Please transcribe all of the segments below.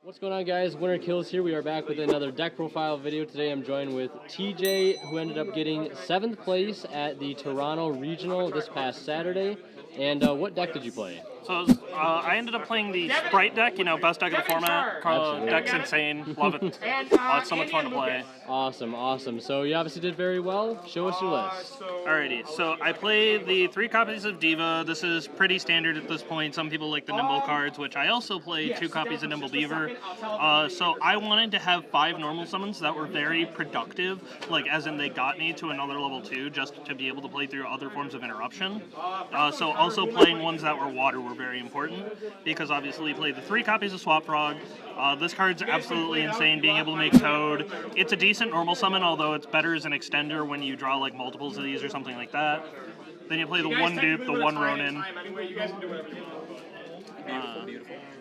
What's going on, guys? Winner Kills here. We are back with another deck profile video. Today I'm joined with TJ, who ended up getting 7th place at the Toronto Regional this past Saturday. And what deck did you play? So I ended up playing the Spright deck, best deck of the format. Deck's insane. Love it. It's so much fun to play. Awesome. So you obviously did very well. Show us your list. Alrighty, so I play the 3 copies of Diva. This is pretty standard at this point. Some people like the Nimble cards, which I also play 2 copies of Nimble Beaver. So I wanted to have 5 normal summons that were very productive, as in they got me to another level 2 just to be able to play through other forms of interruption. So also playing ones that were water were very important, because obviously you play the 3 copies of Swap Frog. This card's absolutely insane, being able to make Toad. It's a decent normal summon, although it's better as an extender when you draw multiples of these or something like that. Then you play the 1 dupe, the 1 Ronin.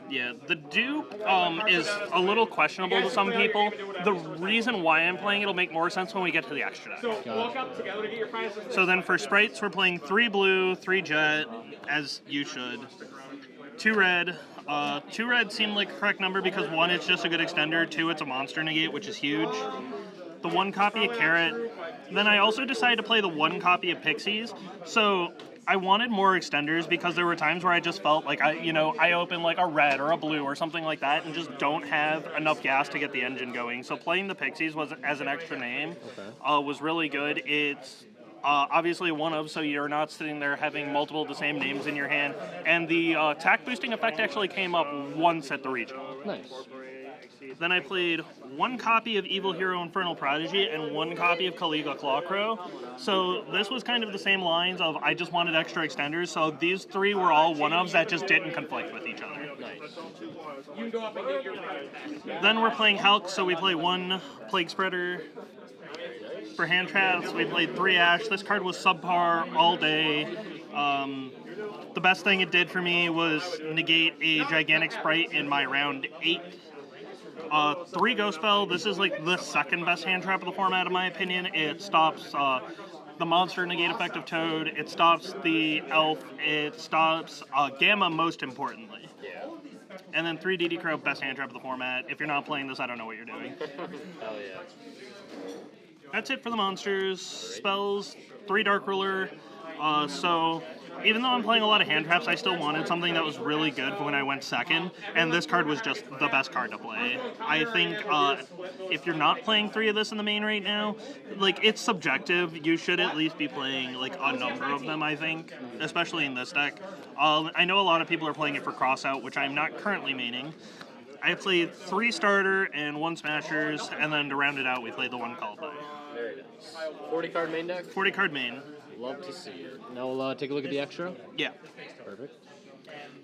Yeah, the dupe is a little questionable to some people. The reason why I'm playing it will make more sense when we get to the extra deck. So then for Sprites, we're playing 3 blue, 3 jet, as you should. 2 red. 2 red seemed like the correct number because 1, it's just a good extender. 2, it's a monster negate, which is huge. The 1 copy of Carrot. Then I also decided to play the 1 copy of Pixies. So I wanted more extenders because there were times where I just felt like I open a red or a blue or something like that and just don't have enough gas to get the engine going. So playing the Pixies was as an extra name was really good. It's obviously one of, so you're not sitting there having multiple of the same names in your hand. And the attack boosting effect actually came up once at the regional. Nice. Then I played 1 copy of Evil Hero Infernal Prodigy and 1 copy of Kaliga Clawcrow. So this was kind of the same lines of I just wanted extra extenders, so these 3 were all one-ofs that just didn't conflict with each other. Nice. Then we're playing Hulk, so we play 1 Plague Spreader. For hand traps, we played 3 Ash. This card was subpar all day. The best thing it did for me was negate a gigantic Sprite in my round 8. 3 Ghost Spell. This is the 2nd best hand trap of the format in my opinion. It stops the monster negate effect of Toad. It stops the elf. It stops Gamma most importantly. And then 3 DD Crow, best hand trap of the format. If you're not playing this, I don't know what you're doing. Hell yeah. That's it for the monsters. Spells, 3 Dark Ruler. So even though I'm playing a lot of hand traps, I still wanted something that was really good for when I went 2nd, and this card was just the best card to play. I think if you're not playing 3 of this in the main right now, it's subjective. You should at least be playing a number of them, I think, especially in this deck. I know a lot of people are playing it for Crossout, which I'm not currently maining. I played 3 starter and 1 smashers, and then to round it out, we played the 1 called by. Very nice. 40 card main deck? 40 card main. Love to see it. Now we'll take a look at the extra. Yeah. Perfect.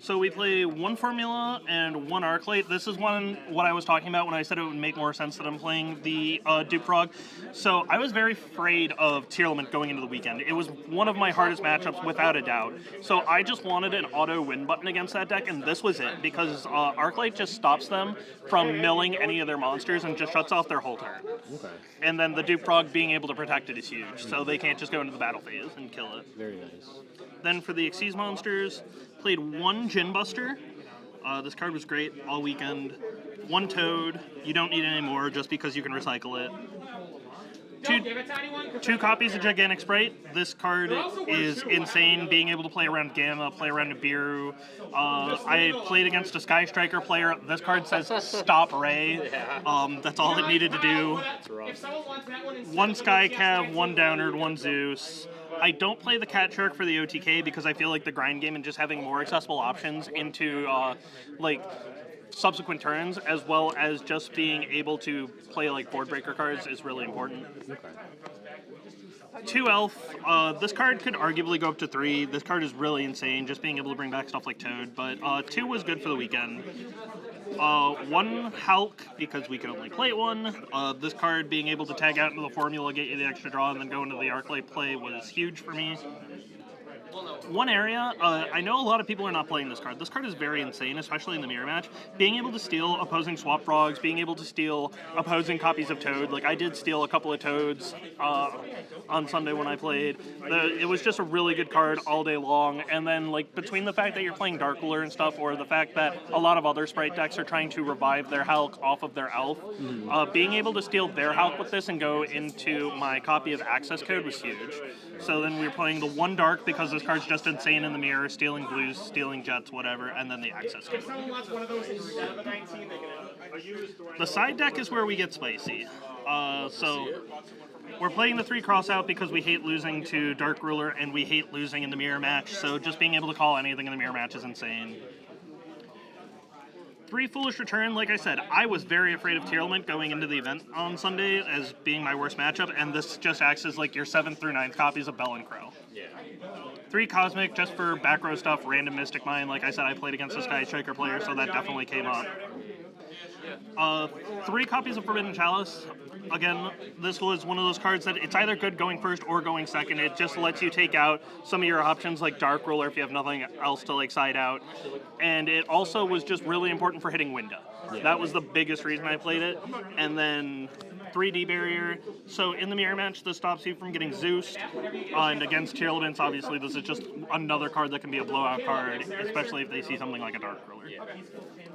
So we play 1 Formula and 1 Arclight. This is what I was talking about when I said it would make more sense that I'm playing the Dupe Frog. So I was very afraid of Tearlament going into the weekend. It was one of my hardest matchups without a doubt. So I just wanted an auto win button against that deck, and this was it, because Arclight just stops them from milling any of their monsters and just shuts off their whole turn. Okay. And then the Dupe Frog being able to protect it is huge, so they can't just go into the battle phase and kill it. Very nice. Then for the Xyz monsters, played 1 Gin Buster. This card was great all weekend. 1 Toad. You don't need any more just because you can recycle it. 2 copies of Gigantic Sprite. This card is insane, being able to play around Gamma, play around Nibiru. I played against a Sky Striker player. This card says Stop Ray. That's all it needed to do. 1 Sky Cav, 1 Downerd, 1 Zeus. I don't play the Cat Shark for the OTK because I feel like the grind game and just having more accessible options into subsequent turns, as well as just being able to play board breaker cards, is really important. Okay. 2 Elf. This card could arguably go up to 3. This card is really insane, just being able to bring back stuff like Toad, but 2 was good for the weekend. 1 Hulk, because we could only play 1. This card being able to tag out into the formula, get you the extra draw, and then go into the Arclight play was huge for me. one area, I know a lot of people are not playing this card. This card is very insane, especially in the mirror match. Being able to steal opposing swap frogs, being able to steal opposing copies of Toad. Like, I did steal a couple of Toads on Sunday when I played. It was just a really good card all day long. And then, like, between the fact that you're playing Dark Ruler and stuff, or the fact that a lot of other Spright decks are trying to revive their Hulk off of their Elf, being able to steal their Hulk with this and go into my copy of Access Code was huge. So then we were playing the 1 Dark because this card's just insane in the mirror, stealing blues, stealing jets, whatever, and then the Access Code. The side deck is where we get spicy. So we're playing the 3 crossout because we hate losing to Dark Ruler and we hate losing in the mirror match, so just being able to call anything in the mirror match is insane. 3 Foolish Return, like I said, I was very afraid of Tearlament going into the event on Sunday as being my worst matchup, and this just acts as like your 7th through 9th copies of Bell and Crow. Yeah. 3 Cosmic, just for back row stuff, random Mystic Mine. Like I said, I played against a Sky Striker player, so that definitely came up. 3 copies of Forbidden Chalice. Again, this was one of those cards that it's either good going first or going second. It just lets you take out some of your options like Dark Ruler if you have nothing else to like side out. And it also was just really important for hitting Winda. Yeah. That was the biggest reason I played it. And then 3D Barrier. So in the mirror match, this stops you from getting Zeused. And against Tearlaments, obviously, this is just another card that can be a blowout card, especially if they see something like a Dark Ruler. Yeah.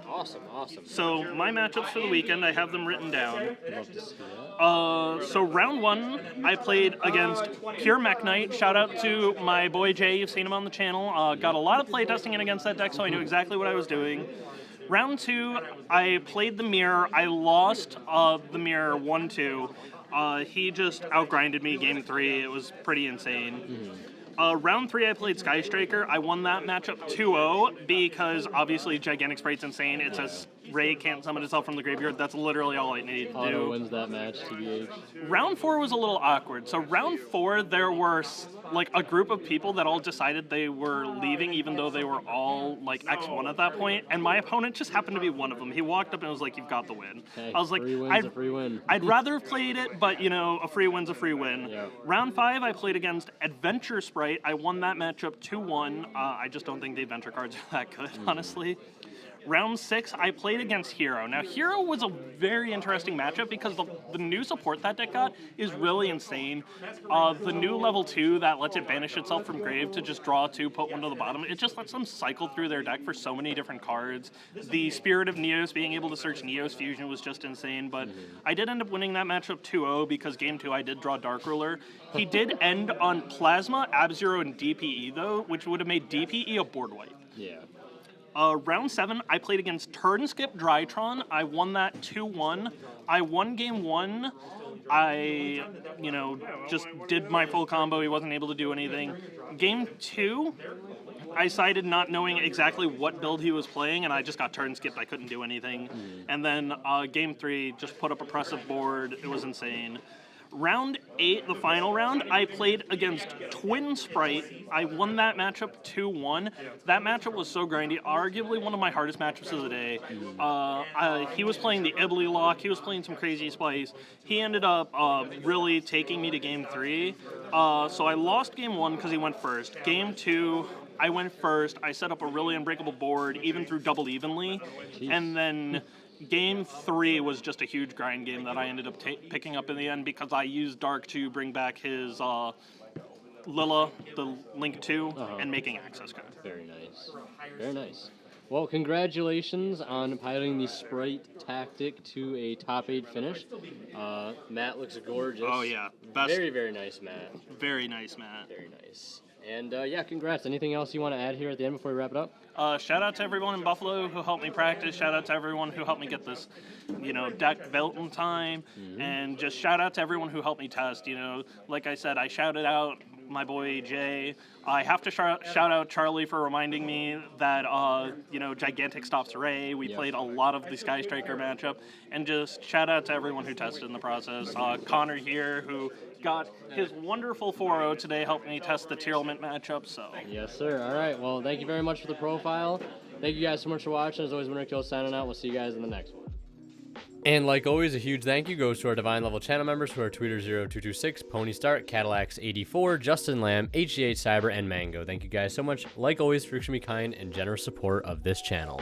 Awesome, awesome. So my matchups for the weekend, I have them written down. Love to see that. So round 1, I played against Pure Mech Knight. Shout out to my boy Jay, you've seen him on the channel. Got a lot of playtesting in against that deck, so I knew exactly what I was doing. Round 2, I played the mirror. I lost the mirror 1-2. He just outgrinded me game 3. It was pretty insane. Round 3, I played Sky Striker. I won that matchup 2-0 because obviously Gigantic Sprite's insane. It says Ray can't summon itself from the graveyard. That's literally all I need to do. Auto wins that match, TBH. Round 4 was a little awkward. So round 4, there were like a group of people that all decided they were leaving even though they were all like X1 at that point. And my opponent just happened to be one of them. He walked up and was like, "You've got the win." Hey, I was like, free win's a free win. I'd rather have played it, but you know, a free win's a free win. Yeah. Round 5, I played against Adventure Spright. I won that matchup 2-1. I just don't think the adventure cards are that good, honestly. Round 6, I played against Hero. Now, Hero was a very interesting matchup because the new support that deck got is really insane. The new level 2 that lets it banish itself from grave to just draw 2, put 1 to the bottom, it just lets them cycle through their deck for so many different cards. The Spirit of Neos, being able to search Neos Fusion was just insane, but I did end up winning that matchup 2-0 because game 2 I did draw Dark Ruler. He did end on Plasma, Ab-Zero, and DPE though, which would have made DPE a board wipe. Yeah. Round 7, I played against Turn Skip Drytron. I won that 2-1. I won game 1. I, just did my full combo. He wasn't able to do anything. Game 2, I sided not knowing exactly what build he was playing, and I just got turn skipped. I couldn't do anything. And then game 3, just put up oppressive board. It was insane. Round 8, the final round, I played against Twin Spright. I won that matchup 2-1. That matchup was so grindy, arguably one of my hardest matchups of the day. He was playing the Ibley Lock, he was playing some crazy spice. He ended up really taking me to game 3. So I lost game 1 because he went first. Game 2, I went first. I set up a really unbreakable board, even through double evenly. And then game 3 was just a huge grind game that I ended up picking up in the end because I used Dark to bring back his Lilla, the Link 2, and making access code. Very nice. Very nice. Well, congratulations on piloting the Spright tactic to a top 8 finish. Matt looks gorgeous. Oh, yeah. Best. Very, very nice, Matt. Very nice, Matt. Very nice. And yeah, congrats. Anything else you want to add here at the end before we wrap it up? Shout out to everyone in Buffalo who helped me practice. Shout out to everyone who helped me get this, deck built in time. And just shout out to everyone who helped me test. Like I said, I shouted out my boy Jay. I have to shout out Charlie for reminding me that, Gigantic stops Ray. We played a lot of the Sky Striker matchup. And just shout out to everyone who tested in the process. Connor here, who got his wonderful 4-0 today, helped me test the Tearlament matchup. So yes, sir. All right. Well, thank you very much for the profile. Thank you guys so much for watching. As always, Winner Kill signing out. We'll see you guys in the next one. And like always, a huge thank you goes to our Divine Level channel members who are Tweeter0226, Pony Start, Cadillacs84, Justin Lamb, HGH Cyber, and Mango. Thank you guys so much, like always, for extremely kind and generous support of this channel.